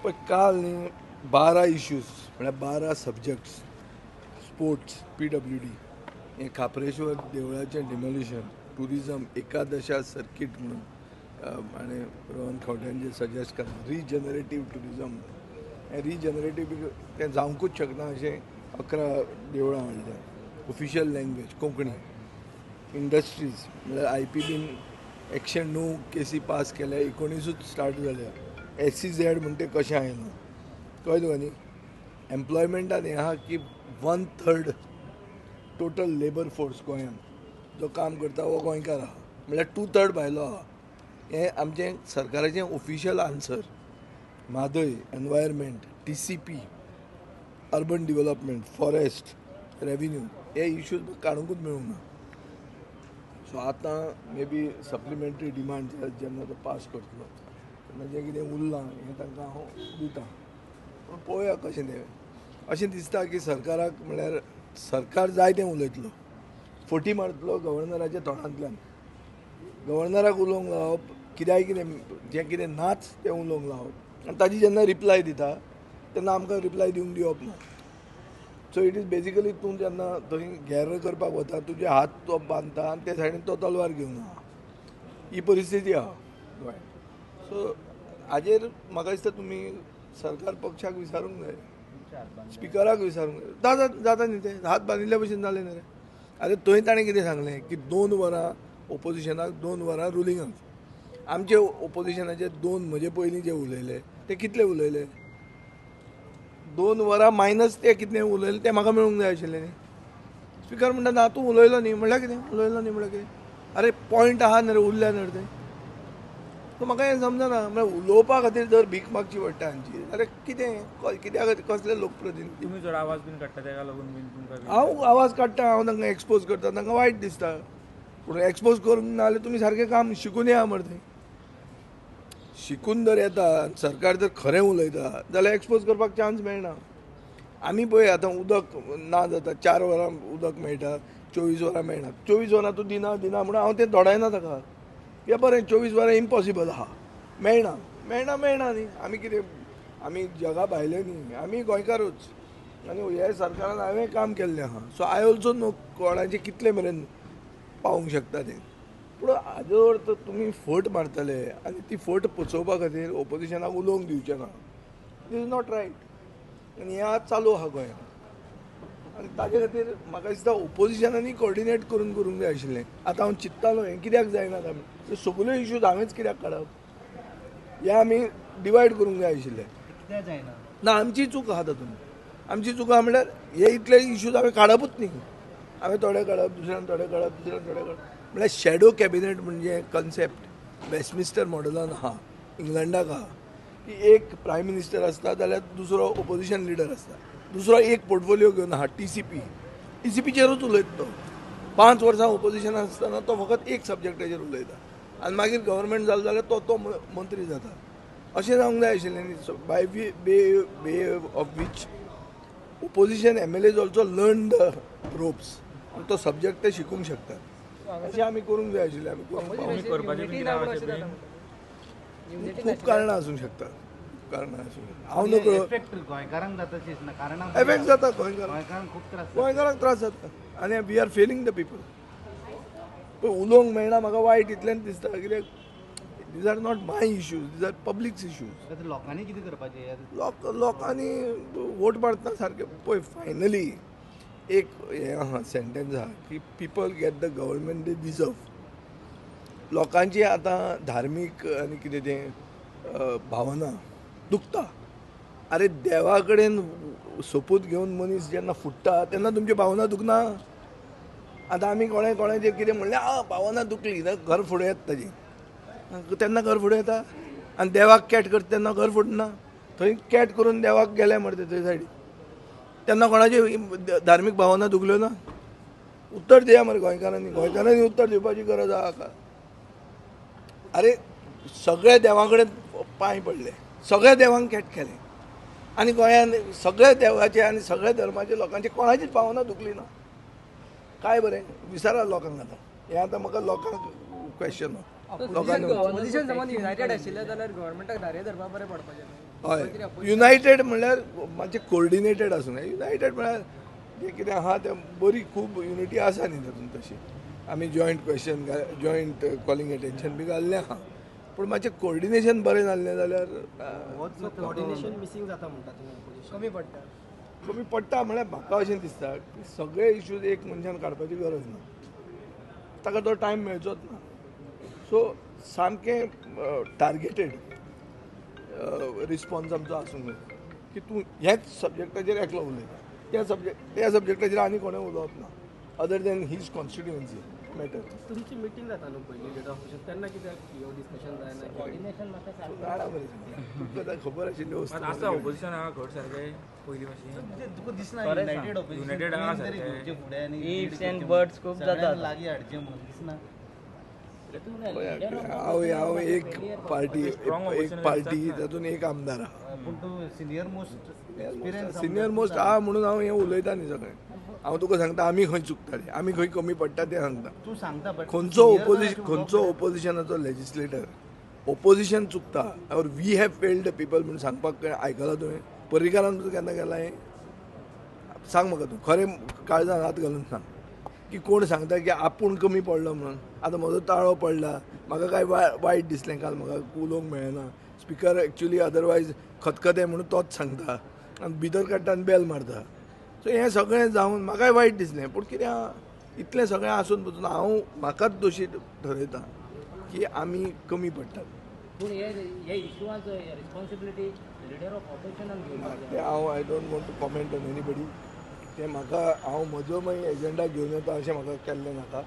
पण काल न्ही 12 इश्यूज म्हणजे 12 सब्जेक्ट्स स्पोर्ट्स PWD हे खापरेश्वर देवळाचें डिमोलिशन टुरिजम एकादशा सर्कीट म्हणून आणि रोहन खंवट्यान जे सजेस्ट केलां रिजनरेटीव टुरिजम हें रिजनरेटीव तें जावंकूच शकना अशें 11 देवळां हाडल्या ऑफिशियल लँग्वेज कोंकणी इंडस्ट्रीज म्हळ्यार IPBन 109 केसी पास केल्या 19 स्टार्ट जाल्या SEZ म्हणटा तें कशें आयलां कळ्ळें तुका न्ही एम्प्लॉयमेंटान हें आहा की 1/3 टोटल लेबर फोर्स गोंयांत जो काम करता वो गोंयकार आहा म्हळ्यार 2/3 भायलो आहा हें आमचें सरकाराचें official answer Mhadei environment TCP urban development forest revenue हे इश्यूज काडूंकूच मेळूंक ना सो आतां मे बी सप्लिमेंटरी डिमांड जेन्ना तो पास करतलो तेन्ना जें कितें उरलां हें तांकां हांव दितां पूण पळोवया कशें तें अशें दिसता की सरकाराक म्हळ्यार सरकार जाय तें उलयतलो फोटी मारतलो गव्हर्नराच्या तोंडांतल्यान गव्हर्नराक उलोवंक लावप कित्याक कितें जें कितें नाच तें उलोवंक लावप आनी ताजी जेन्ना रिप्लाय दिता तेन्ना आमकां रिप्लाय दिवंक ना सो इट इज बेजिकली तूं जेन्ना थंय घेर करपाक वता तुजे हात तो बांदता आनी ते सायडीन तो तलवार घेवन आहा ही परिस्थिती आहा गोंयांत सो हाजेर म्हाका दिसता तुमी सरकार पक्षाक विचारूंक जाय स्पिकराक विचारूंक जाय जाता न्ही तें हात बांदिल्ल्या भशेन जालें न्ही रे आतां थंय ताणें कितें सांगलें की 2 वरां ओपोजिशनाक 2 वरां रुलिंगाक आमचे ओपोजिशनाचे 2 म्हजे पयलीं जे उलयले ते कितले उलयले 2 वरां मायनस ते कितें उलयलें तें म्हाका मेळूंक जाय आशिल्लें न्ही स्पिकर म्हणटा ना तूं उलयलो न्ही म्हळ्यार कितें उलयलो न्ही म्हळ्यार कितें आरे पॉयंट आहा न्ही रे उरल्या न्ही तें सो म्हाका हें समजना म्हळ्यार उलोवपा खातीर जर भीक मागची पडटा हांची जाल्यार कितें कित्याक कसले लोकप्रतिनिधी तुम्ही चड आवाज बीन काडटा तेका लागून बीन तुमकां हांव आवाज काडटा हांव तांकां एक्सपोज करता तांकां वायट दिसता पूण एक्सपोज करूंक ना जाल्यार तुमी सारकें काम शिकून या मरे थंय शिकून जर येता सरकार जर खरें उलयता जाल्यार एक्सपोज करपाक चान्स मेळना आमी पळय आतां उदक ना जाता 4 वरां उदक मेळटा 24 वरां मेळना 24 वरां तूं दिना म्हणून हांव तें धोडायना ताका या बरें 24 वरां इम्पॉसिबल आहा मेळना न्ही आमी कितें आमी जगा भायले न्ही आमी गोंयकारूच आनी हे सरकारान हांवें काम केल्लें आहा सो आय ऑल्सो नो कोणाचें कितले मेरेन पावूंक शकता तें पूण हाजो अर्थ तुमी फट मारतले आनी ती फट पचोवपा खातीर ओपोजिशनाक उलोवंक दिवचें ना दीस इज नॉट रायट आनी हें आज चालू आहा गोंयांत आनी ताजे खातीर म्हाका दिसता ओपोजिशनांनी कॉर्डिनेट करूंक जाय आशिल्लें आतां हांव चिंत्तालो हें कित्याक जायना आमी सगल्यो इश्यूज हांवेंच कित्याक काडप हें आमी डिवायड करूंक जाय आशिल्लें कित्याक जायना ना आमची चूक आहा तातूंत आमची चूक आहा म्हळ्यार हे इतले इश्यूज हांवें काडपूच न्ही हांवें थोडे काडप दुसऱ्यान थोडे काडप दुसऱ्यान थोडे काडप म्हळ्यार शॅडो कॅबिनेट म्हणजे कन्सेप्ट वेस्टमिनिस्टर मॉडेलान आहा इंग्लंडाक आहा की एक प्रायम मिनिस्टर आसता जाल्यार दुसरो ओपोजिशन लिडर आसता दुसरो एक पोर्टफोलियो घेवन आहा TCPचेरूच उलयता तो 5 वर्सां ओपोजिशनान आसतना तो फकत एक सब्जेक्टाचेर उलयता आनी मागीर गव्हर्मेंट जालो जाल्यार तो मंत्री जाता अशें जावंक जाय आशिल्लें न्ही by way of which opposition MLAs also learn the ropes आनी तो सब्जेक्ट ते शिकूंक शकतात अशें आमी करूंक जाय आशिल्लें आमी करूंक पावना. तुम्ही करपाचें बीन कितें आहा तें बीन खूब कारणां आसूंक शकतात हांव नको एफेक्ट गोंयकारांक जाताची ना कारणां एफेक्ट जाता गोंयकारांक गोंयकारांक खूब त्रास गोंयकारांक त्रास जाता आनी we are failing the people पळय उलोवंक मेळना म्हाका वायट इतल्यान दिसता कित्याक these are not my issues these are public issues जाता लोकांनी कितें करपाचें लोकांनी वोट मारतना सारकें पळय फायनली एक हें आहा सेंटेन्स आहा की people get the government they deserve लोकांची आतां धार्मीक आनी कितें तें भावना दुखता अरे देवा कडेन सोपूत घेवन मनीस जेन्ना फुट्टा तेन्ना तुमची भावना दुखना आतां आमी कोणें कितें म्हणलें भावना दुखली जाल्यार घर फुडें येता ताजी तेन्ना घर फुडें येता आनी देवाक कॅट करता तेन्ना घर फुटना थंय कॅट करून देवाक गेले मरे थंय सायडीन तेन्ना कोणाची धार्मीक भावना दुखल्यो ना उत्तर दिया मरे गोंयकारांनी उत्तर दिवपाची गरज आहा का अरे सगळे देवा कडेन पांय पडले सगळ्या देवांक कॅट केलें आनी गोंयांत सगळ्या देवाचे आनी सगळ्या धर्माचे लोकांची कोणाचीच भावना दुखली ना काय बरें विचारा लोकांक आतां हें आतां म्हाका लोकांक क्वेश्चन लोकांनी पोझिशन समज युनायटेड आशिल्लें जाल्यार गव्हर्मेंटाक धारे धरपा बरें पडपाचें हय युनायटेड म्हणल्यार मातशें कोऑर्डिनेटेड आसूं जाय. युनायटेड म्हणल्यार जें कितें आहा तें बरी खूब युनिटी आसा न्ही तातूंत तशी. आमी joint question joint calling attention बी घाल्लें आहा, पूण मातशें कोऑर्डिनेशन बरें जाल्लें जाल्यार कोऑर्डिनेशन मिसिंग जाता म्हणटा तुमी opposition. कमी पडटा. कमी पडटा. म्हळ्यार म्हाका अशें दिसता की सगळे इश्यूज एक मनशान काडपाची गरज ना, ताका तो टायम मेळचोच ना. सो सामकें टार्गेटेड रिस्पॉन्स आमचो आसूंक जाय की तूं ह्याच सब्जेक्टाचेर एकलो उलयता, त्या सब्जेक्टाचेर आनी कोणें उलोवप ना other than his constituency matter. तुमची मिटींग जाता न्हू पयली लिडर ऑफ तेन्ना कित्याक ह्यो डिस्कशन जायना कोऑर्डिनेशन तुमकां खबर आशिल्ली वस्तू पण आसा ऑपोजिशन आहा घट सारकें पयलीं मातशी. तुका दिसना खरें युनायटेड सांग. ऑपोजिशन युनायटेड आहा तरी सारकें. घेवचे फुडें आनी Ifs and buts खूब सगळ्यांक जातात. लागीं हाडचें म्हणून दिसना. हांव एक पार्टी तातूंत एक आमदार आहा. पूण तूं senior most experience senior most आहा म्हणून हांव हें उलयता न्ही सगळें. हांव तुका सांगता आमी खंय चुकताले, आमी खंय कमी पडटा तें सांगता. तूं सांगता बट खंयचो ओपोजिशनाचो लेजिस्लेटर ओपोजिशन चुकता और वी हॅव फेल्ड पीपल म्हणून सांगपाक आयकलां तुवें? पर्रीकारान तुका केन्ना केलां हें? सांग म्हाका तूं खरें काळजांत हात घालून सांग की कोण सांगता की आपूण कमी पडलो म्हणून. आतां म्हजो ताळो पडला, म्हाका काय वायट दिसलें काल, म्हाका उलोवंक मेळना. स्पिकर एक्चुली अदरवायज खतखतें म्हणून तोच सांगता आनी भितर काडटा आनी बेल मारता. सो हें सगळें जावन म्हाकाय वायट दिसलें. पूण कितें इतलें सगळें आसून पसून हांव म्हाकाच दोशी ठरयता की आमी कमी पडटात. पूण हे इशूआंच रिस्पॉन्सिबिलिटी लिडर ऑफ ऑपोजिशनान घेवपाक तें हांव I don't want to comment on anybody. तें म्हाका हांव म्हजो मागीर एजेंडा घेवन येता अशें म्हाका केल्लें नाका.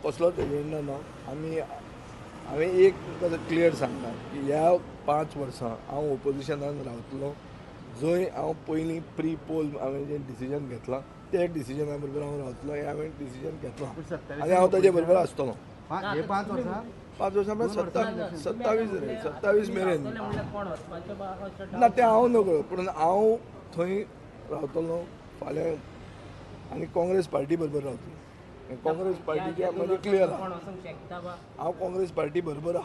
कसलोच एजेंडा ना. हांवें एक तुमकां क्लियर सांगता की ह्या 5 वर्सां हांव ओपोजिशनान रावतलो. जंय हांव पयलीं प्री पोल हांवें जें डिसिजन घेतलां त्या डिसिजना बरोबर हांव रावतलो. हें हांवें डिसिजन घेतलां आनी हांव ताजे बरोबर आसतलो. हे 5 वर्सां 5 वर्सां म्हळ्यार 27 मेरेन. म्हणल्यार कोण वचपाचें बा अशें ना तें हांव नकळो, पूण हांव थंय रावतलो फाल्यां आनी काँग्रेस पार्टी बरोबर रावतलो. काँग्रेस पार्टीचें म्हणजे क्लियर आहा कोण वचूंक शकता बा हांव काँग्रेस पार्टी बरोबर आहा.